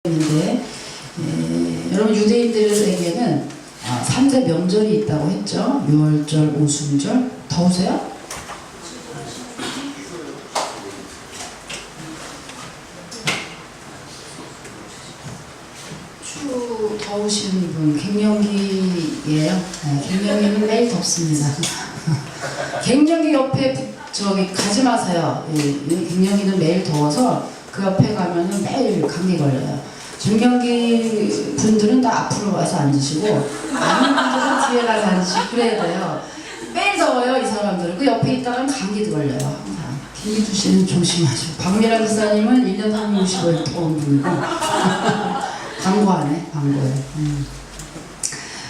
있는데 여러분 유대인들에게는 3대 명절이 있다고 했죠. 유월절, 오순절. 더우세요? 더우신 분 갱년기예요. 네, 갱년기는 매일 덥습니다. 갱년기 옆에 가지 마세요. 갱년기는 매일 더워서 그 옆에 가면은 매일 감기 걸려요. 중년기 분들은 다 앞으로 와서 앉으시고 아는 분들은 뒤에 가서 앉으시고 그래야 돼요. 매일 더워요 이 사람들. 그 옆에 있다가 감기도 걸려요 항상. 김기주 씨는 조심하시고 박미란 기사님은 1년 365일 더운 분이고 광고하네 광고에.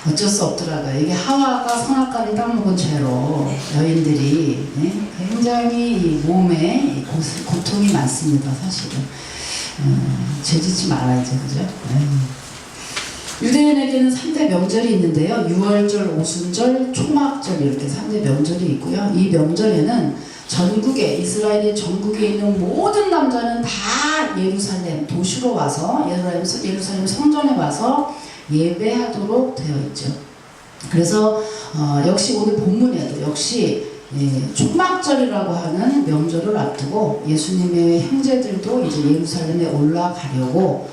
어쩔 수 없더라고요. 이게 하와가 선악과를 따먹은 죄로 여인들이 굉장히 몸에 고통이 많습니다 사실은. 죄짓지 말아야죠 그죠? 유대인에게는 3대 명절이 있는데요. 유월절, 오순절, 초막절 이렇게 3대 명절이 있고요. 이 명절에는 전국에 이스라엘의 전국에 있는 모든 남자는 다 예루살렘 도시로 와서 예루살렘 성전에 와서 예배하도록 되어 있죠. 그래서 역시 오늘 본문에도 역시 초막절이라고 하는 명절을 앞두고 예수님의 형제들도 이제 예루살렘에 올라가려고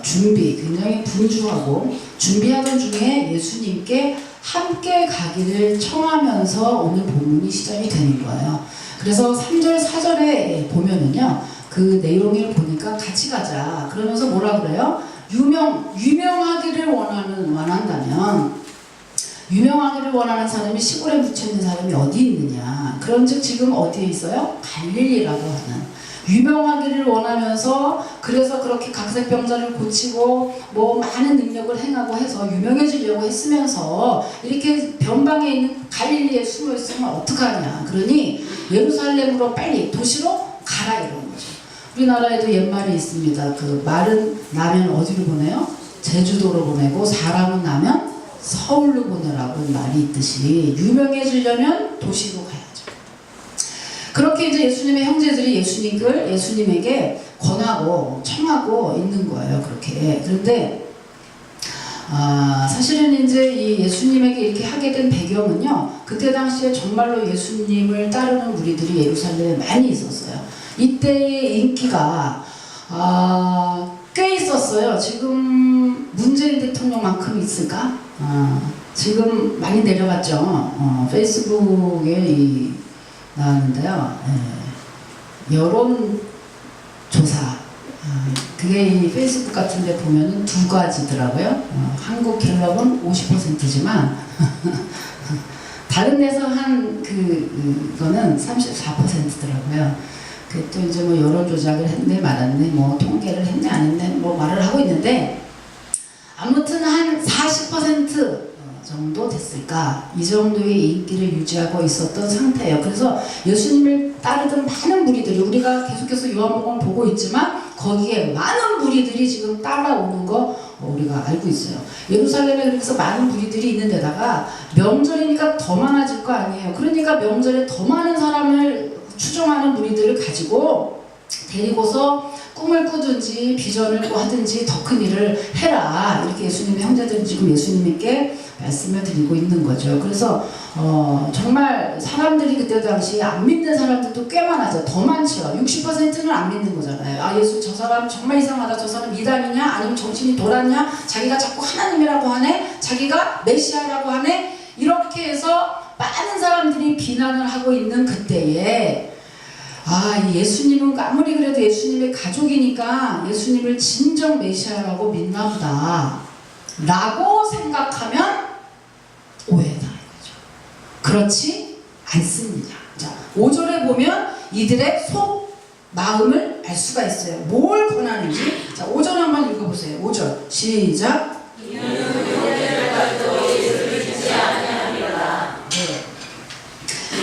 굉장히 분주하고 준비하던 중에 예수님께 함께 가기를 청하면서 오늘 본문이 시작이 되는 거예요. 그래서 3절 4절에 보면은요 그 내용을 보니까 같이 가자 그러면서 뭐라 그래요? 유명하기를 원한다면 유명하기를 원하는 사람이 시골에 묻혀있는 사람이 어디 있느냐. 그런즉 지금 어디에 있어요? 갈릴리라고 하는. 유명하기를 원하면서 그래서 그렇게 각색병자를 고치고 뭐 많은 능력을 행하고 해서 유명해지려고 했으면서 이렇게 변방에 있는 갈릴리에 숨어 있으면 어떡하냐. 그러니 예루살렘으로 빨리 도시로 가라 이런 거죠. 우리나라에도 옛말이 있습니다. 그 말은 나면 어디로 보내요? 제주도로 보내고 사람은 나면 서울로 보내라고 말이 있듯이 유명해지려면 도시로 가야죠. 그렇게 이제 예수님의 형제들이 예수님에게 권하고 청하고 있는 거예요. 그렇게. 그런데 사실은 이제 이 예수님에게 이렇게 하게 된 배경은요. 그때 당시에 정말로 예수님을 따르는 무리들이 예루살렘에 많이 있었어요. 이때의 인기가 꽤 있었어요. 지금 문재인 대통령만큼 있을까? 지금 많이 내려갔죠. 페이스북에 나왔는데요. 여론조사. 그게 이 페이스북 같은 데 보면은 두 가지더라고요. 한국 갤럽은 50%지만 다른 데서 한 그거는 34%더라고요. 또 이제 뭐 여론 조작을 했네 말았네 뭐 통계를 했네 안 했네 뭐 말을 하고 있는데 아무튼 한 40% 정도 됐을까 이 정도의 인기를 유지하고 있었던 상태예요. 그래서 예수님을 따르던 많은 무리들이 우리가 계속해서 요한복음을 보고 있지만 거기에 많은 무리들이 지금 따라오는 거 우리가 알고 있어요. 예루살렘에 그래서 많은 무리들이 있는 데다가 명절이니까 더 많아질 거 아니에요. 그러니까 명절에 더 많은 사람을 추종하는 무리들을 가지고 데리고서 꿈을 꾸든지 비전을 하든지 더 큰 일을 해라 이렇게 예수님의 형제들은 지금 예수님께 말씀을 드리고 있는 거죠. 그래서 정말 사람들이 그때 당시에 안 믿는 사람들도 꽤 많아져. 더 많죠. 60%는 안 믿는 거잖아요. 예수 저 사람 정말 이상하다. 저 사람 이단이냐 아니면 정신이 돌았냐 자기가 자꾸 하나님이라고 하네 자기가 메시아라고 하네 이렇게 해서 많은 사람들이 비난을 하고 있는 그때에 예수님은 아무리 그래도 예수님의 가족이니까 예수님을 진정 메시아라고 믿나 보다 라고 생각하면 오해다 이거죠. 그렇지 않습니다. 자, 5절에 보면 이들의 속 마음을 알 수가 있어요. 뭘 권하는지. 자, 5절 한번 읽어보세요. 5절 시작.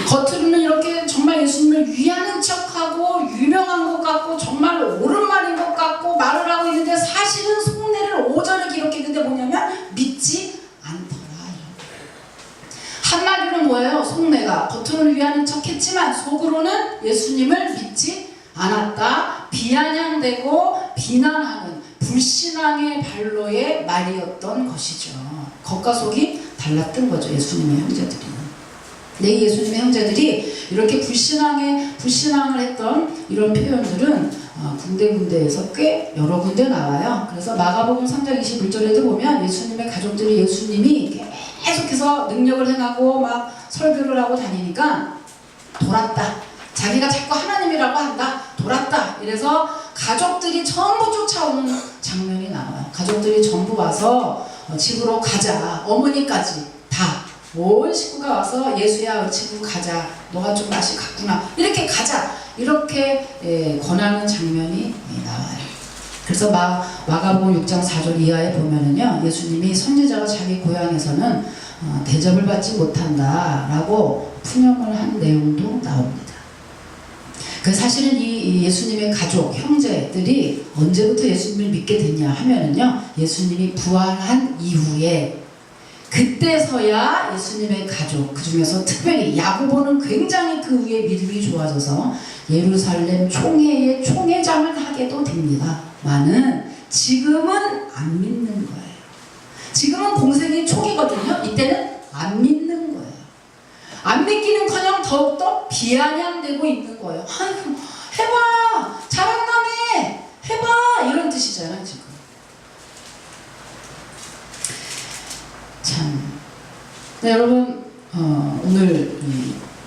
겉으로는 이렇게 정말 예수님을 위하는 척하고 유명한 것 같고 정말 옳은 말인 것 같고 말을 하고 있는데 사실은 속내를 5절에 기록했는데 뭐냐면 믿지 않더라. 한마디로 뭐예요? 속내가 겉으로는 위하는 척했지만 속으로는 예수님을 믿지 않았다. 비아냥대고 비난하는 불신앙의 발로의 말이었던 것이죠. 겉과 속이 달랐던 거죠. 예수님의 형제들이. 네, 예수님의 형제들이 이렇게 불신앙을 했던 이런 표현들은 군데군데에서 꽤 여러 군데 나와요. 그래서 마가복음 3장 21절에도 보면 예수님의 가족들이 예수님이 계속해서 능력을 행하고 막 설교를 하고 다니니까 돌았다. 자기가 자꾸 하나님이라고 한다. 돌았다. 이래서 가족들이 전부 쫓아오는 장면이 나와요. 가족들이 전부 와서 집으로 가자. 어머니까지 다. 온 식구가 와서 예수야 집으로 가자. 너가 좀 맛이 갔구나. 이렇게 가자. 이렇게 권하는 장면이 나와요. 그래서 마가복음 6장 4절 이하에 보면은요, 예수님이 선지자가 자기 고향에서는 대접을 받지 못한다 라고 푸념을 한 내용도 나옵니다. 사실은 이 예수님의 가족, 형제들이 언제부터 예수님을 믿게 됐냐 하면은요, 예수님이 부활한 이후에 그때서야 예수님의 가족, 그 중에서 특별히 야고보는 굉장히 그 후에 믿음이 좋아져서 예루살렘 총회의 총회장을 하게도 됩니다만은 지금은 안 믿는 거예요. 지금은 공생이 초기거든요. 이때는 안 믿는 거예요. 안 믿기는커녕 더욱더 비아냥되고 있는 거예요. 아이고, 해봐, 잘한다며, 해봐, 이런 뜻이잖아요 지금. 참, 네, 여러분, 오늘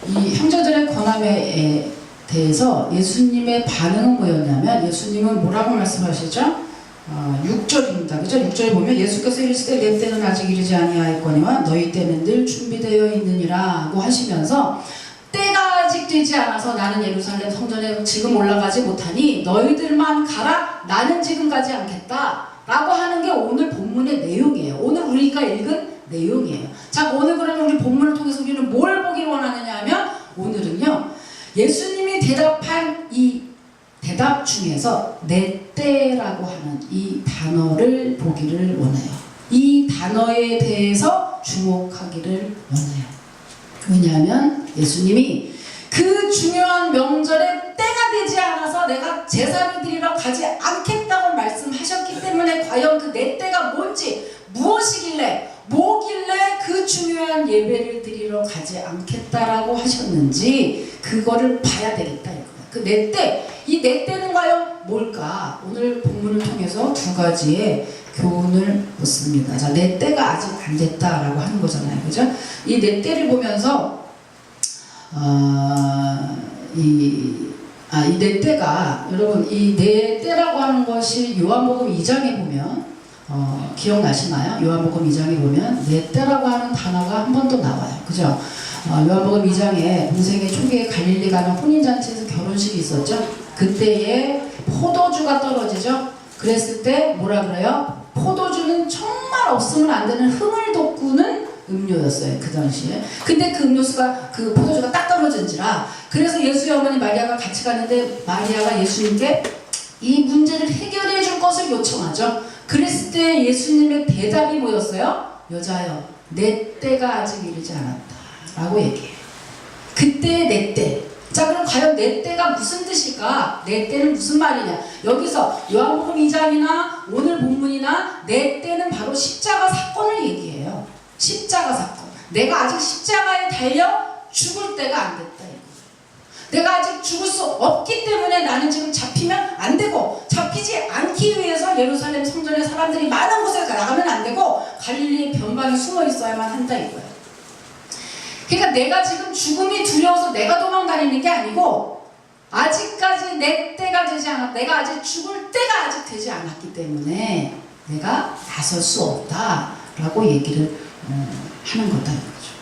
이 형제들의 권함에 대해서 예수님의 반응은 뭐였냐면, 예수님은 뭐라고 말씀하시죠? 6절입니다. 그죠? 6절에 보면 예수께서 이르시되 내 때는 아직 이르지 아니하였거니와 너희 때는 늘 준비되어 있느니라고 하시면서, 때가 아직 되지 않아서 나는 예루살렘 성전에 지금 올라가지 못하니 너희들만 가라, 나는 지금 가지 않겠다 라고 하는 게 오늘 본문의 내용이에요. 오늘 우리가 읽은 내용이에요. 자, 오늘 그러면 우리 본문을 통해서 우리는 뭘 보기를 원하느냐 하면, 오늘은요, 예수님이 대답한 이 대답 중에서 내 때라고 하는 이 단어를 보기를 원해요. 이 단어에 대해서 주목하기를 원해요. 왜냐하면 예수님이 그 중요한 명절에 때가 되지 않아서 내가 제사를 드리러 가지 않겠다고 말씀하셨기 때문에 과연 그 내 때가 뭔지, 무엇이길래, 뭐길래 그 중요한 예배를 드리러 가지 않겠다라고 하셨는지 그거를 봐야 되겠다 이거예요. 그 내 때, 이 내 때는 과연 뭘까? 오늘 본문을 통해서 두 가지의 교훈을 묻습니다. 자, 내 때가 아직 안 됐다라고 하는 거잖아요, 그죠? 이 내 때를 보면서 이 내 때가, 여러분, 이 내 때라고 하는 것이 요한복음 2장에 보면 기억나시나요? 요한복음 2장에 보면 내 때라고 하는 단어가 한 번 더 나와요, 그죠? 요한복음 2장에 공생의 초기에 갈릴리 가는 혼인잔치에서 결혼식이 있었죠. 그때에 포도주가 떨어지죠. 그랬을 때 뭐라 그래요? 포도주는 정말 없으면 안 되는 흥을 돋구는 음료였어요, 그 당시에. 근데 그 음료수가, 그 포도주가 딱 떨어진지라, 그래서 예수의 어머니 마리아가 같이 가는데 마리아가 예수님께 이 문제를 해결해 줄 것을 요청하죠. 그랬을 때 예수님의 대답이 뭐였어요? 여자여, 내 때가 아직 이르지 않았다 라고 얘기해요. 그때 내 때. 자, 그럼 과연 내 때가 무슨 뜻일까? 내 때는 무슨 말이냐? 여기서 요한복음 2장이나 오늘 본문이나 내 때는 바로 십자가 사건을 얘기해요. 십자가 사건. 내가 아직 십자가에 달려 죽을 때가 안 됐다. 내가 아직 죽을 수 없기 때문에 나는 지금 잡히면 안 되고, 잡히지 않기 위해서 예루살렘 성전에 사람들이 많은 곳에 나가면 안 되고 갈릴리 변방에 숨어 있어야만 한다 이거예요. 그러니까 내가 지금 죽음이 두려워서 내가 도망다니는 게 아니고, 아직까지 내 때가 되지 않았, 내가 아직 죽을 때가 아직 되지 않았기 때문에 내가 나설 수 없다라고 얘기를 하는 거다 이거죠.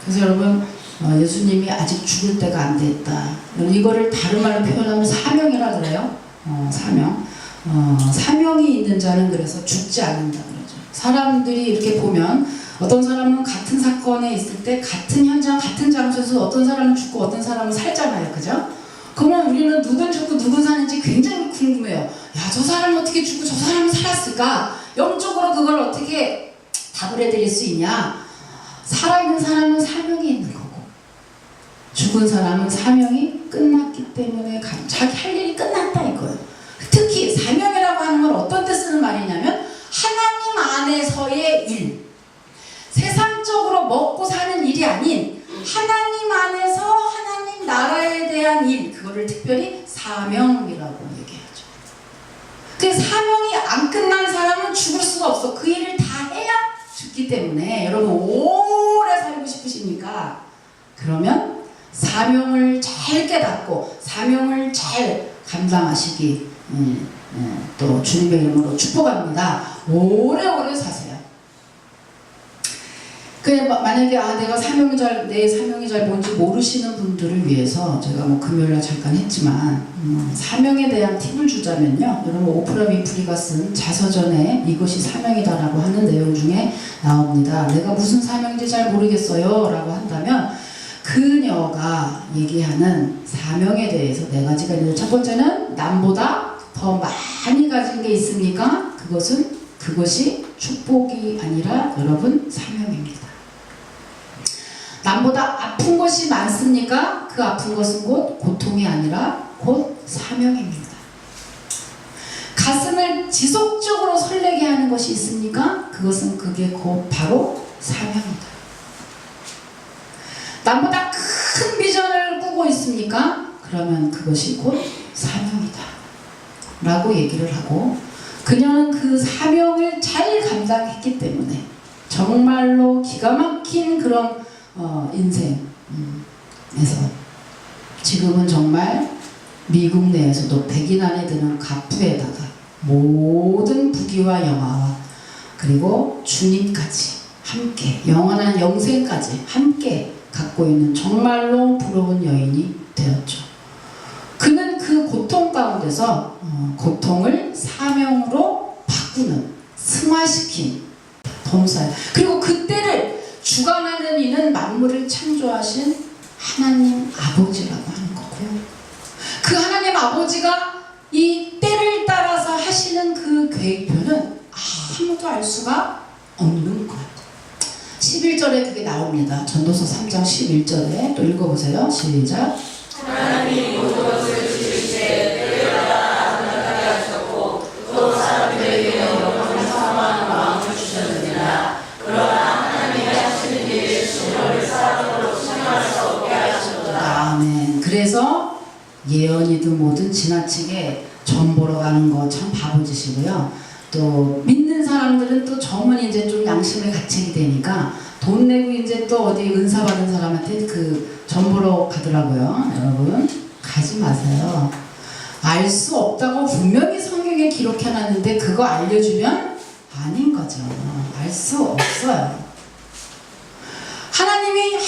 그래서 여러분, 예수님이 아직 죽을 때가 안 됐다. 이거를 다른 말로 표현하면 사명이라 그래요. 사명. 사명이 있는 자는 그래서 죽지 않는다 그러죠. 사람들이 이렇게 보면 어떤 사람은 같은 사건에 있을 때 같은 현장, 같은 장소에서 어떤 사람은 죽고 어떤 사람은 살잖아요. 그죠? 그러면 우리는 누군 죽고 누군 사는지 굉장히 궁금해요. 야, 저 사람은 어떻게 죽고 저 사람은 살았을까? 영적으로 그걸 어떻게 답을 해드릴 수 있냐? 살아있는 사람은 사명이 있는 거고, 죽은 사람은 사명이 끝났기 때문에 자기 할 일이 끝났다 이거예요. 특히 사명이라고 하는 건 어떤 때 쓰는 말이냐면 하나님 안에서의 일, 세상적으로 먹고 사는 일이 아닌 하나님 안에서 하나님 나라에 대한 일, 그거를 특별히 사명이라고 얘기하죠. 그 사명이 안 끝난 사람은 죽을 수가 없어. 그 일을 다 해야 죽기 때문에 여러분 오래 살고 싶으십니까? 그러면 사명을 잘 깨닫고 사명을 잘 감당하시기 또 주님의 이름으로 축복합니다. 오래오래 사세요. 만약에 내가 내 사명이 잘 뭔지 모르시는 분들을 위해서 제가 뭐 금요일날 잠깐 했지만 사명에 대한 팁을 주자면요, 여러분 오프라 윈프리가 쓴 자서전에 이것이 사명이다라고 하는 내용 중에 나옵니다. 내가 무슨 사명인지 잘 모르겠어요 라고 한다면 그녀가 얘기하는 사명에 대해서 네 가지가 있는데, 첫 번째는 남보다 더 많이 가진 게 있습니까? 그것이 축복이 아니라 여러분 사명입니다. 남보다 아픈 것이 많습니까? 그 아픈 것은 곧 고통이 아니라 곧 사명입니다. 가슴을 지속적으로 설레게 하는 것이 있습니까? 그게 곧 바로 사명이다. 남보다 큰 비전을 꾸고 있습니까? 그러면 그것이 곧 사명이다 라고 얘기를 하고, 그녀는 그 사명을 잘 감당했기 때문에 정말로 기가 막힌 그런 인생에서 지금은 정말 미국 내에서도 100인 안에 드는 갑부에다가 모든 부귀와 영화와 그리고 주님까지 함께 영원한 영생까지 함께 갖고 있는 정말로 부러운 여인이 되었죠. 그는 그 고통 가운데서 고통을 사명으로 바꾸는, 승화시킨 범사예요. 그리고 그때를 주관하는 이는 만물을 창조하신 하나님 아버지라고 하는 거고요. 그 하나님 아버지가 이 때를 따라서 하시는 그 계획표는 아무도 알 수가 없는 거예요. 11절에 그게 나옵니다. 전도서 3장 11절에 또 읽어보세요. 시작. 하나님이 모든 것을 지으실 때 때를 따라 아름답게 하셨고 또 사람들에게 영원히 사모하는 마음을 주셨느니라. 그러나 하나님이 하시는 일을 주님을 사람으로 생각할 수 없게 하셨도다. 아멘. 그래서 예언이든 뭐든 지나치게 점 보러 가는 거 참 바보짓이고요. 또 믿는 사람들은 또 점은 이제 좀 양심의 가책이 되니까 돈 내고 이제 또 어디 은사 받은 사람한테 그 점 보러 가더라고요. 여러분 가지 마세요. 알 수 없다고 분명히 성경에 기록해놨는데 그거 알려주면 아닌 거죠. 알 수 없어요. 하나님의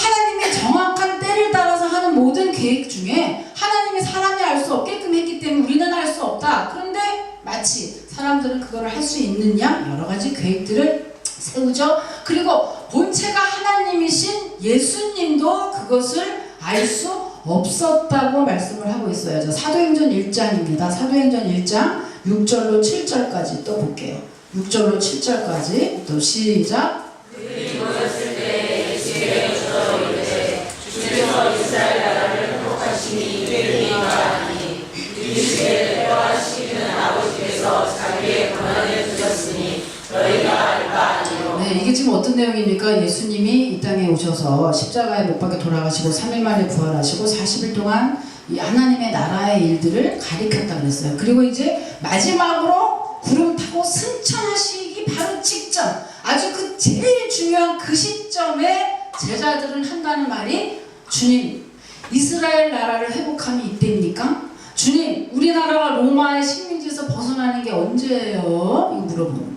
정확한 때를 따라서 하는 모든 계획 중에 하나님이 사람이 알 수 없게끔 했기 때문에 우리는 알 수 없다. 그런데 마치 사람들은 그걸 할 수 있느냐? 여러 가지 계획들을 세우죠. 그리고 본체가 하나님이신 예수님도 그것을 알 수 없었다고 말씀을 하고 있어요. 저 사도행전 1장입니다. 사도행전 1장 6절로 7절까지 또 볼게요. 6절로 7절까지 또 시작. 모였을 때 예수의 여주로 이르되 주께서 이스라엘 나라를 회복하시니 되리이까니 이스라엘 회복하시는 아버지께서 자기의 권한을 두셨으니 너희가 알 바 아니요. 네, 이게 지금 어떤 내용입니까? 예수님이 이 땅에 오셔서 십자가에 못 박혀 돌아가시고 3일 만에 부활하시고 40일 동안 이 하나님의 나라의 일들을 가리켰다 그랬어요. 그리고 이제 마지막으로 구름 타고 승천하시기 바로 직전, 아주 그 제일 중요한 그 시점에 제자들은 한다는 말이, 주님, 이스라엘 나라를 회복함이 이때입니까? 주님, 우리나라가 로마의 식민지에서 벗어나는 게 언제예요? 이거 물어보는 거예요.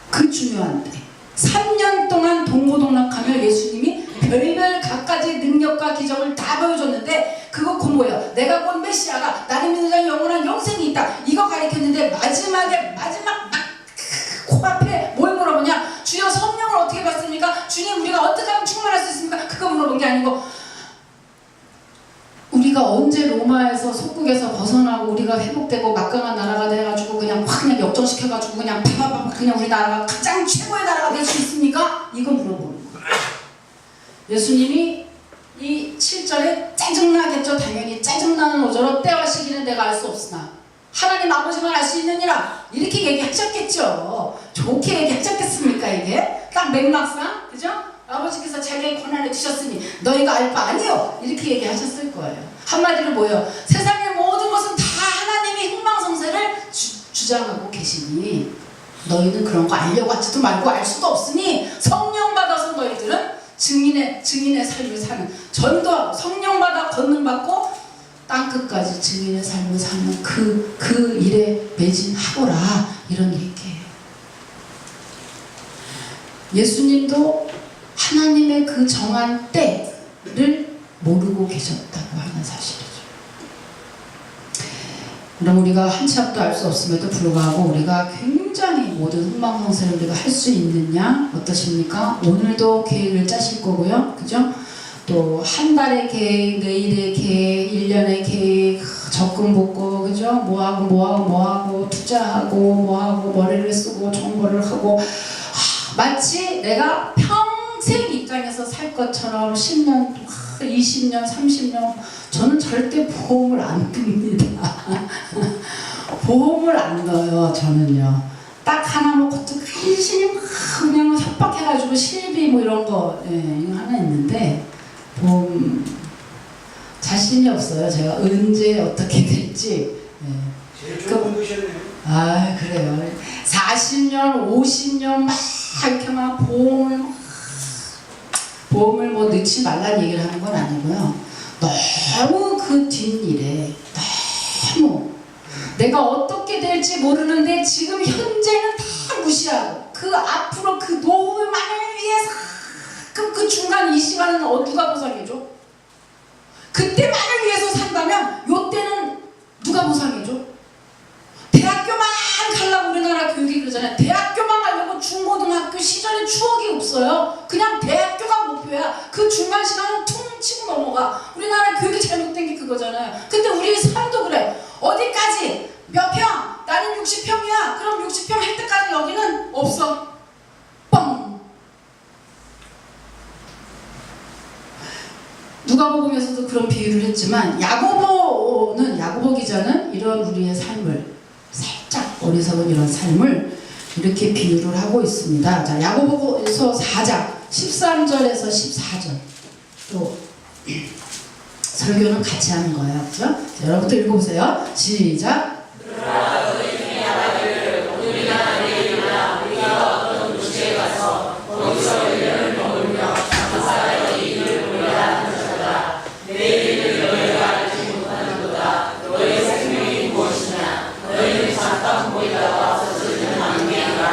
그 중요한 때 3년 동안 동고동락하며 예수님이 별별 갖가지 능력과 기적을 다 보여줬는데 그거 곧 뭐예요? 내가 곧 메시아가, 나를 믿는 자는 영원한 영생이 있다, 이거 가리켰는데 마지막 코앞에 뭘 물어보냐? 주여 성령을 어떻게 받습니까? 주님 우리가 어떻게 하면 충만할 수 있습니까? 그거 물어본 게 아니고 우리가 언제 로마에서 속국에서 벗어나고 우리가 회복되고 막강한 나라가 돼가지고 그냥 확 그냥 역전시켜가지고 그냥 파파파 그냥 우리 나라가 가장 최고의 나라가 될 수 있습니까? 이거 물어보는 거예요. 예수님이 이 7절에 짜증나겠죠. 당연히 짜증나는 오절로 때와 시기는 내가 알 수 없으나 하나님 아버지만 알 수 있느니라 이렇게 얘기하셨겠죠. 좋게 얘기하셨겠습니까? 이게 딱 맥락상, 그죠? 아버지께서 자기의 권한을 주셨으니 너희가 알 바 아니요 이렇게 얘기하셨을 거예요. 한마디로 뭐예요? 세상의 모든 것은 다 하나님의 흥망성쇠를 주장하고 계시니 너희는 그런 거 알려고 하지도 말고 알 수도 없으니 성령 받아서 너희들은 증인의 삶을 사는, 전도하고 성령 받아 권능 받고 땅끝까지 증인의 삶을 사는 그 일에 매진하거라 이런 얘기예요. 예수님도 하나님의 그 정한 때를 모르고 계셨다고 하는 사실이죠. 그럼 우리가 한치 앞도 알 수 없음에도 불구하고 우리가 굉장히 모든 흥망성쇠를 우리가 할 수 있느냐 어떠십니까? 오늘도 계획을 짜실 거고요, 그죠? 또 한 달의 계획, 내일의 계획, 1년의 계획, 적금 붓고, 그죠? 뭐하고 투자하고 뭐하고 머리를 쓰고 정보를 하고 마치 내가 평생 이 땅에서 살 것처럼 10년, 20년, 30년 저는 절대 보험을 안 듭니다. 보험을 안 넣어요, 저는요. 딱 하나 먹고 또 간신히 막 그냥 협박해가지고 실비 뭐 이런 거, 이거 하나 있는데 보험 자신이 없어요. 제가 언제 어떻게 될지. 제일 좋은 분이셨네요. 아, 그래요. 40년, 50년 막 이렇게 막 보험을 뭐 넣지 말라는 얘기를 하는 건 아니고요. 너무 그 뒷일에 너무 내가 어떻게 될지 모르는데 지금 현재는 다 무시하고 그 앞으로 그 노후만을 위해서 그 중간 이 시간은 누가 보상해줘? 그때만을 위해서 산다면 요때는 누가 보상해줘? 대학교만 가려고 우리나라 교육이 그러잖아요. 대학교만 가려고 중고등학교 시절에 추억이 없어요. 그냥 대학교가 목표야. 그 중간 시간은 퉁 치고 넘어가. 우리나라 교육이 잘못된 게 그거잖아요. 근데 우리 삶도 그래. 어디까지? 몇 평? 나는 60평이야. 그럼 60평 할 때까지 여기는 없어. 뻥! 누가복음에서도 그런 비유를 했지만 야고보 기자는 이런 우리의 삶을 살짝 어리석은 이런 삶을 이렇게 비유를 하고 있습니다. 자, 야고보서 4장 13절에서 14절 또 설교는 같이 하는 거예요. 그죠? 자, 여러분도 읽어보세요. 시작.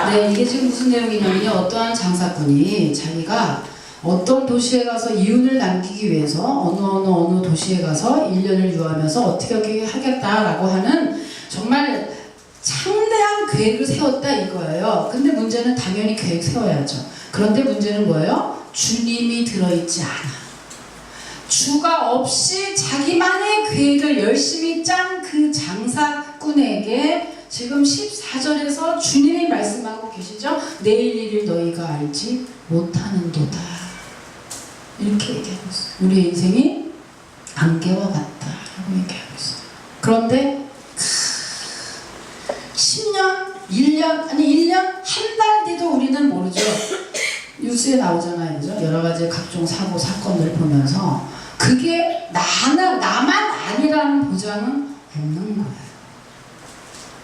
네, 이게 지금 무슨 내용이냐면요. 어떠한 장사꾼이 자기가 어떤 도시에 가서 이윤을 남기기 위해서 어느 도시에 가서 1년을 유하면서 어떻게 하겠다라고 하는 정말 창대한 계획을 세웠다 이거예요. 근데 문제는 당연히 계획 세워야죠. 그런데 문제는 뭐예요? 주님이 들어있지 않아. 주가 없이 자기만의 계획을 열심히 짠 그 장사꾼에게 지금 14절에서 주님이 말씀하고 계시죠? 내일 일을 너희가 알지 못하는도다. 이렇게 얘기하고 있어요. 우리의 인생이 안개와 같다라고 얘기하고 있어요. 그런데 10년, 1년, 아니 1년, 한 달 뒤도 우리는 모르죠. 뉴스에 나오잖아요. 그죠? 여러 가지 각종 사고, 사건을 보면서 그게 나만 아니라는 보장은 없는 거예요.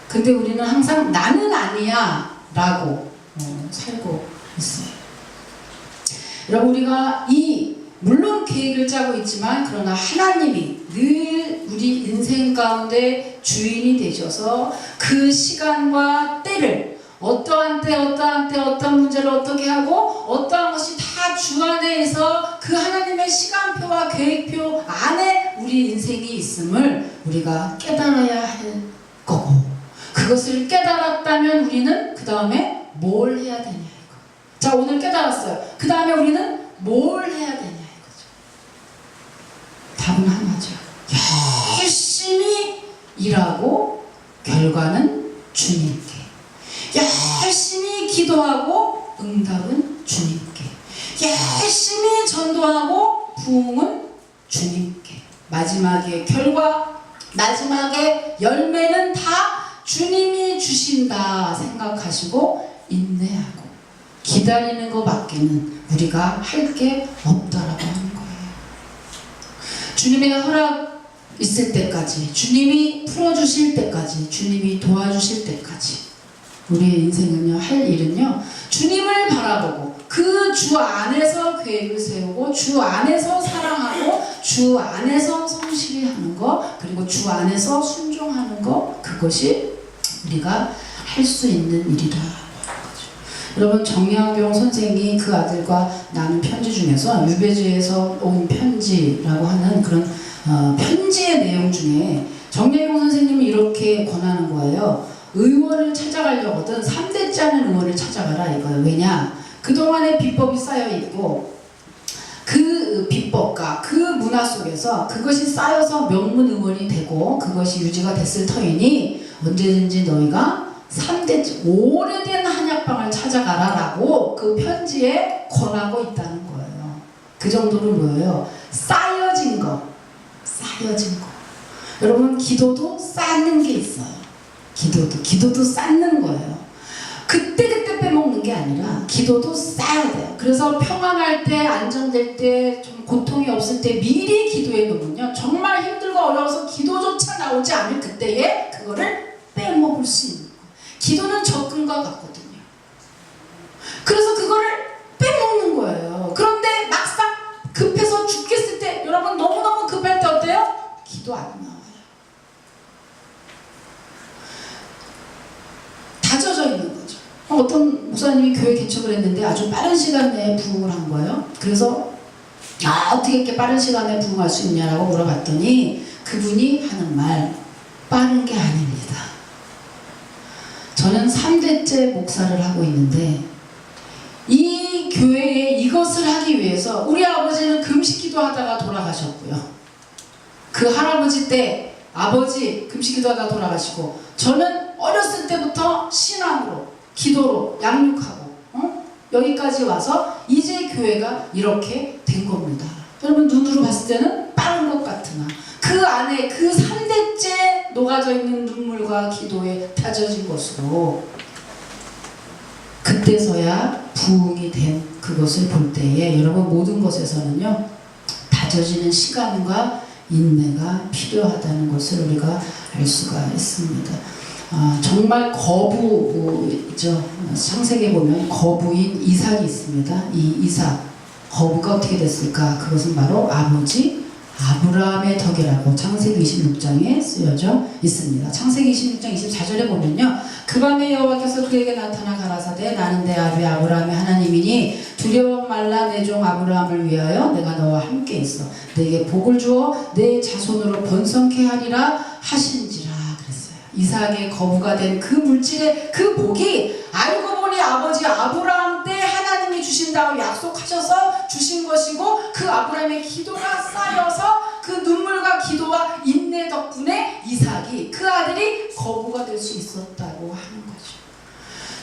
근데 우리는 항상 나는 아니야 라고 살고 있어요. 여러분, 우리가 물론 계획을 짜고 있지만 그러나 하나님이 늘 우리 인생 가운데 주인이 되셔서 그 시간과 때를 어떠한 때 어떠한 문제를 어떻게 하고 어떠한 것이 다 주 안에서 그 하나님의 시간표와 계획표 안에 우리 인생이 있음을 우리가 깨달아야 할 거고, 그것을 깨달았다면 우리는 그 다음에 뭘 해야 되냐 이거. 자, 오늘 깨달았어요. 그 다음에 우리는 뭘 해야 되냐 이거죠. 답은 하나죠. 열심히 일하고 결과는 주님께. 열심히 기도하고 응답은 주님께. 열심히 전도하고 부흥은 주님께. 마지막에 결과 마지막에 열매는 다 주님이 주신다 생각하시고 인내하고 기다리는 것밖에는 우리가 할 게 없다라고 하는 거예요. 주님의 허락 있을 때까지, 주님이 풀어주실 때까지, 주님이 도와주실 때까지 우리의 인생은요, 할 일은요, 주님을 바라보고 그 주 안에서 계획을 세우고 주 안에서 사랑하고 주 안에서 성실히 하는 것, 그리고 주 안에서 순종하는 것, 그것이 우리가 할 수 있는 일이다. 여러분, 정약용 선생이 그 아들과 나눈 편지 중에서 유배지에서 온 편지라고 하는 그런 편지의 내용 중에 정약용 선생님이 이렇게 권하는 거예요. 의원을 찾아가려거든 3대째 하는 의원을 찾아가라 이거예요. 왜냐? 그동안의 비법이 쌓여있고 그 비법과 그 문화 속에서 그것이 쌓여서 명문 의원이 되고 그것이 유지가 됐을 터이니 언제든지 너희가 3대째 오래된 한약방을 찾아가라 라고 그 편지에 권하고 있다는 거예요. 그 정도로 뭐예요? 쌓여진 거. 여러분, 기도도 쌓는 게 있어요. 기도도 쌓는 거예요. 그때 빼먹는 게 아니라 기도도 쌓아야 돼요. 그래서 평안할 때, 안정될 때, 좀 고통이 없을 때 미리 기도해 놓으면요, 정말 힘들고 어려워서 기도조차 나오지 않을 그때에 그거를 빼먹을 수 있는 거예요. 기도는 접근과 같거든요. 그래서 그거를 빼먹는 거예요. 그런데 막상 급해서 죽겠을 때, 여러분 너무너무 급할 때 어때요? 기도 안 나와요. 다져져 있는 거죠. 어떤 목사님이 교회 개척을 했는데 아주 빠른 시간 내에 부흥을 한 거예요. 그래서 어떻게 이렇게 빠른 시간에 부흥할 수 있냐라고 물어봤더니 그분이 하는 말, 빠른 게 아닙니다. 저는 3대째 목사를 하고 있는데 이 교회에 이것을 하기 위해서 우리 아버지는 금식기도 하다가 돌아가셨고요. 그 할아버지 때 아버지 금식기도 하다가 돌아가시고, 저는 어렸을 때부터 신앙으로 기도로 양육하고 여기까지 와서 이제 교회가 이렇게 된 겁니다. 여러분, 눈으로 봤을 때는 빠른 것 같으나 그 안에 그 3대째 녹아져 있는 눈물과 기도에 다져진 것으로 그때서야 부흥이 된 그것을 볼 때에 여러분, 모든 것에서는요, 다져지는 시간과 인내가 필요하다는 것을 우리가 알 수가 있습니다. 정말 거부죠. 창세기에 보면 거부인 이삭이 있습니다. 이 이삭, 거부가 어떻게 됐을까? 그것은 바로 아버지 아브라함의 덕이라고 창세기 26장에 쓰여져 있습니다. 창세기 26장 24절에 보면요, 그 밤에 여호와께서 그에게 나타나 가라사대 나는 내 아비 아브라함의 하나님이니 두려워 말라. 내 종 아브라함을 위하여 내가 너와 함께 있어 내게 복을 주어 내 자손으로 번성케 하리라 하신지라 그랬어요. 이삭의 거부가 된 그 물질의 그 복이 알고 보니 아버지 아브라함 때 하나님이 주신다고 약속하셔서 주신 것이고, 그 아브라함의 기도가 쌓여서 그 눈물과 기도와 인내 덕분에 이삭이, 그 아들이 거부가 될 수 있었다고 하는 거죠.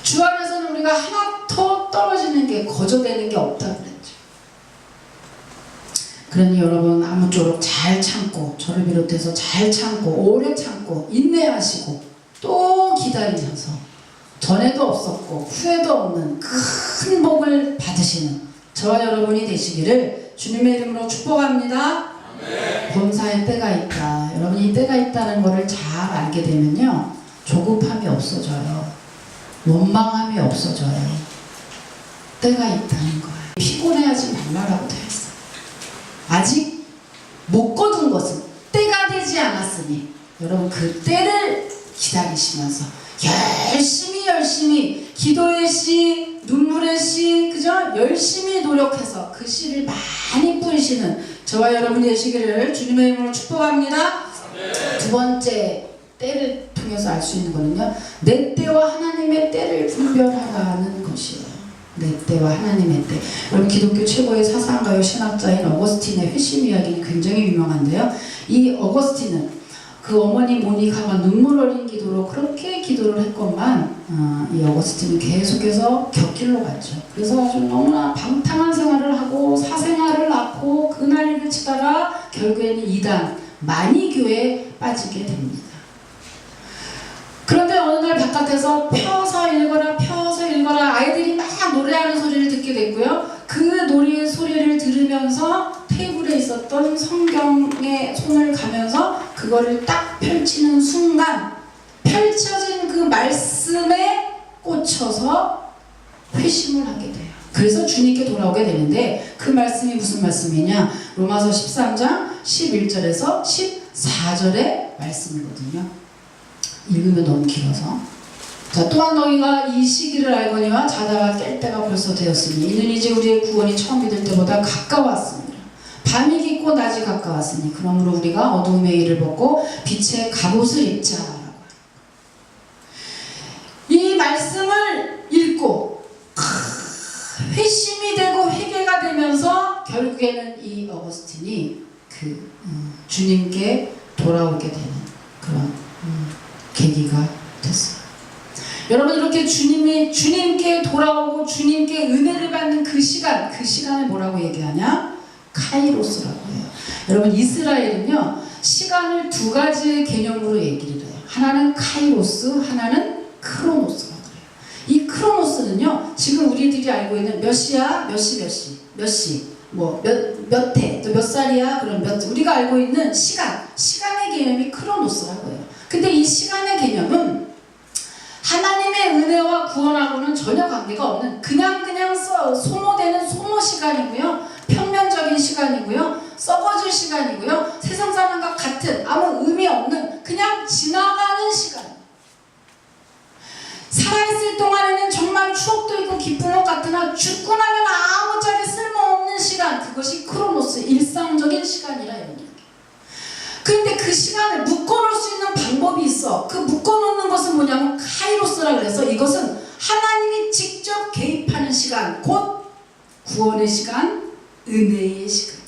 주 안에서는 우리가 하나도 떨어지는 게, 거저되는 게 없다고 그랬죠. 그러니 여러분, 아무쪼록 잘 참고, 저를 비롯해서 잘 참고 오래 참고 인내하시고 또 기다리셔서 전에도 없었고 후에도 없는 큰 복을 받으시는 저와 여러분이 되시기를 주님의 이름으로 축복합니다. 범사에 때가 있다. 여러분이 이 때가 있다는 것을 잘 알게 되면요, 조급함이 없어져요. 원망함이 없어져요. 때가 있다는 거예요. 피곤해하지 말라라고 되어 있어요. 아직 못 거둔 것은 때가 되지 않았으니 여러분, 그 때를 기다리시면서 열심히 기도의 씨, 눈물의 씨, 그죠? 열심히 노력해서 그 씨를 많이 뿌리시는 저와 여러분이 되시기를 주님의 이름으로 축복합니다. 두 번째, 때를 통해서 알 수 있는 거는요, 내 때와 하나님의 때를 분별하라는 것이에요. 내 때와 하나님의 때. 여러분, 기독교 최고의 사상가요 신학자인 어거스틴의 회심 이야기 굉장히 유명한데요, 이 어거스틴은 그 어머니 모니카가 눈물 어린 기도로 그렇게 기도를 했건만 이 어거스틴은 계속해서 곁길로 갔죠. 그래서 아주 너무나 방탕한 생활을 하고 사생활을 낳고 그날을 치다가 결국에는 이단 마니교에 빠지게 됩니다. 그런데 어느 날 바깥에서 펴서 읽어라 아이들이 막 노래하는 소리를 듣게 됐고요. 그 노래의 소리를 들으면서 테이블에 있었던 성경에 손을 가면서 그거를 딱 펼치는 순간 펼쳐진 그 말씀에 꽂혀서 회심을 하게 돼요. 그래서 주님께 돌아오게 되는데 그 말씀이 무슨 말씀이냐? 로마서 13장 11절에서 14절의 말씀이거든요. 읽으면 너무 길어서. 자, 또한 너희가 이 시기를 알거니와 자다가 깰 때가 벌써 되었으니 이는 이제 우리의 구원이 처음 믿을 때보다 가까웠습니다. 밤이 깊고 낮이 가까웠으니 그러므로 우리가 어두움의 일을 벗고 빛의 갑옷을 입자. 이 말씀을 읽고 회심이 되고 회개가 되면서 결국에는 이 어거스틴이 주님께 돌아오게 되는 그런 계기가 됐어요. 여러분 이렇게 주님께 돌아오고 주님께 은혜를 받는 그 시간을 뭐라고 얘기하냐? 카이로스라고 해요. 여러분 이스라엘은요 시간을 두 가지의 개념으로 얘기를 해요. 하나는 카이로스, 하나는 크로노스라고 그래요. 이 크로노스는요 지금 우리들이 알고 있는 몇 시야, 몇 시, 뭐 몇 해, 또 몇 살이야, 그럼 우리가 알고 있는 시간의 개념이 크로노스라고 해요. 근데 이 시간의 개념은 하나님의 은혜와 구원하고는 전혀 관계가 없는 그냥 소모되는 소모 시간이고요. 평면적인 시간이고요. 썩어질 시간이고요. 세상 사람과 같은 아무 의미 없는 그냥 지나가는 시간. 살아있을 동안에는 정말 추억도 있고 기쁜 것 같으나 죽고 나면 아무짝에 쓸모없는 시간. 그것이 크로노스, 일상적인 시간이라 이런 얘기예요. 그런데 그 시간을 묶어놓을 수 있는 방법이 있어. 그 묶어놓는 것은 뭐냐면 카이로스라 그래서 이것은 하나님이 직접 개입하는 시간, 곧 구원의 시간, 은혜의 시간.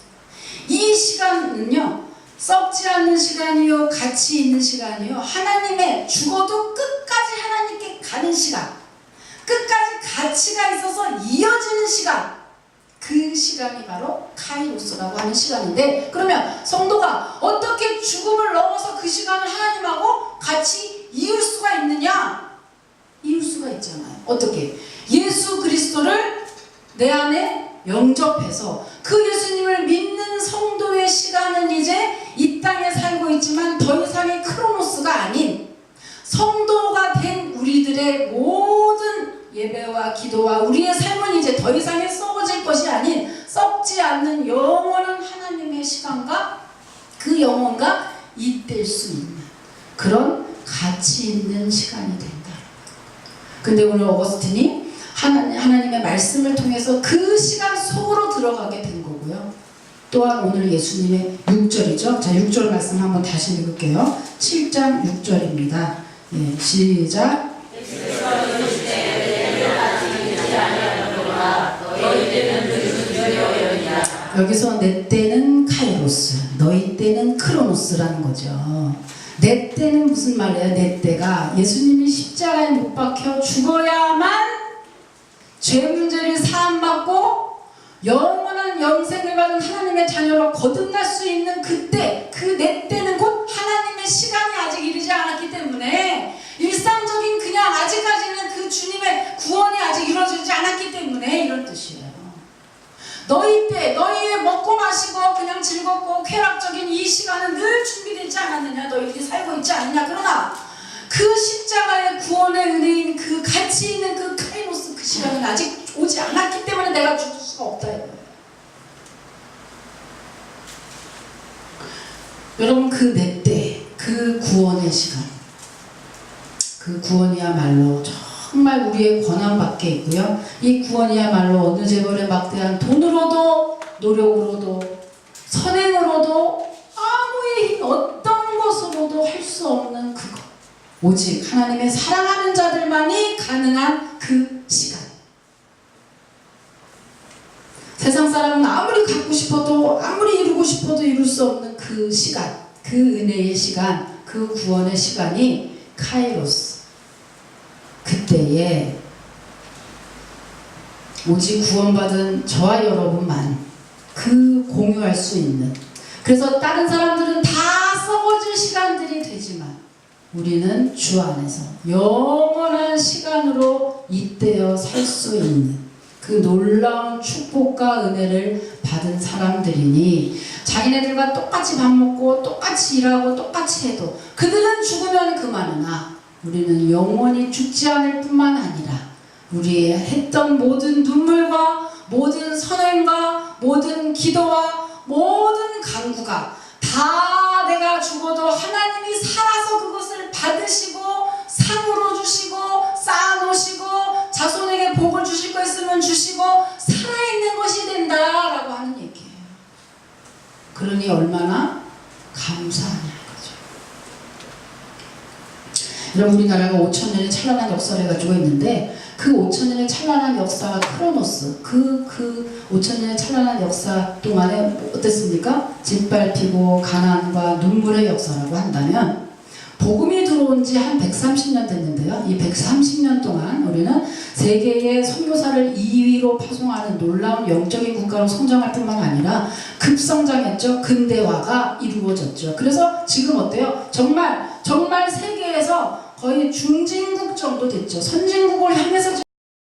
이 시간은요 썩지 않는 시간이요 가치 있는 시간이요 하나님의 죽어도 끝까지 하나님께 가는 시간, 끝까지 가치가 있어서 이어지는 시간, 그 시간이 바로 카이로스라고 하는 시간인데 그러면 성도가 어떻게 죽음을 넘어서 그 시간을 하나님하고 같이 이을 수가 있느냐? 이을 수가 있잖아요. 어떻게? 예수 그리스도를 내 안에 영접해서 그 예수님을 믿는 성도의 시간은 이제 이 땅에 살고 있지만 더 이상의 크로노스가 아닌 성도가 된 우리들의 모든 예배와 기도와 우리의 삶은 이제 더 이상의 썩어질 것이 아닌 썩지 않는 영원한 하나님의 시간과 그 영혼과 잇댈 수 있는 그런 가치 있는 시간이 된다. 근데 오늘 어거스틴이 하나님의 말씀을 통해서 그 시간 속으로 들어가게 된 거고요. 또한 오늘 예수님의 6절이죠. 자, 6절 말씀 한번 다시 읽을게요. 7장 6절입니다. 예, 시작. 여기서 내 때는 카이로스, 너희 때는 크로노스라는 거죠. 내 때는 무슨 말이에요? 내 때가 예수님이 십자가에 못 박혀 죽어야만 죄 문제를 사함받고 영원한 영생을 받은 하나님의 자녀로 거듭날 수 있는 그때, 그 내 때는 곧 하나님의 시간이 아직 이르지 않았기 때문에 일상적인 그냥 아직까지는 그 주님의 구원이 아직 이루어지지 않았기 때문에 이런 뜻이에요. 너희 때, 너희의 먹고 마시고 그냥 즐겁고 쾌락적인 이 시간은 늘 준비되지 않았느냐? 너희들이 살고 있지 않느냐? 그러나 그 십자가의 구원의 은혜인 그 가치 있는 그 카이로스 그 시간은 아직 오지 않았기 때문에 내가 죽을 수가 없다 이거예요. 여러분 그 내 때, 그 구원의 시간, 그 구원이야말로 정말 우리의 권한 밖에 있고요. 이 구원이야말로 어느 재벌의 막대한 돈으로도 노력으로도 선행으로도 아무의 힘 어떤 것으로도 할 수 없는 그것. 오직 하나님의 사랑하는 자들만이 가능한 그 시간. 세상 사람은 아무리 갖고 싶어도 아무리 이루고 싶어도 이룰 수 없는 그 시간, 그 은혜의 시간, 그 구원의 시간이 카이로스. 그때에 오직 구원받은 저와 여러분만 그 공유할 수 있는. 그래서 다른 사람들은 다 썩어 주어질 시간들이 되지만 우리는 주 안에서 영원한 시간으로 잇대어 살 수 있는 그 놀라운 축복과 은혜를 받은 사람들이니 자기네들과 똑같이 밥 먹고 똑같이 일하고 똑같이 해도 그들은 죽으면 그만이나 우리는 영원히 죽지 않을 뿐만 아니라 우리의 했던 모든 눈물과 모든 선행과 모든 기도와 모든 간구가 다 내가 죽어도 하나님이 살아서 그것을 받으시고 상으로 주시고 쌓아놓으시고 자손에게 복을 주실 거 있으면 주시고 살아있는 것이 된다라고 하는 얘기예요. 그러니 얼마나 감사하냐는 거죠. 여러분 우리나라가 5,000년의 찬란한 역사를 가지고 있는데 그 5,000년의 찬란한 역사가 크로노스 그 5,000년의 찬란한 역사 동안에 어땠습니까? 짓밟히고 가난과 눈물의 역사라고 한다면 복음이 들어온 지 한 130년 됐는데요. 이 130년 동안 우리는 세계의 선교사를 2위로 파송하는 놀라운 영적인 국가로 성장할 뿐만 아니라 급성장했죠. 근대화가 이루어졌죠. 그래서 지금 어때요? 정말 세계에서 거의 중진국 정도 됐죠. 선진국을 향해서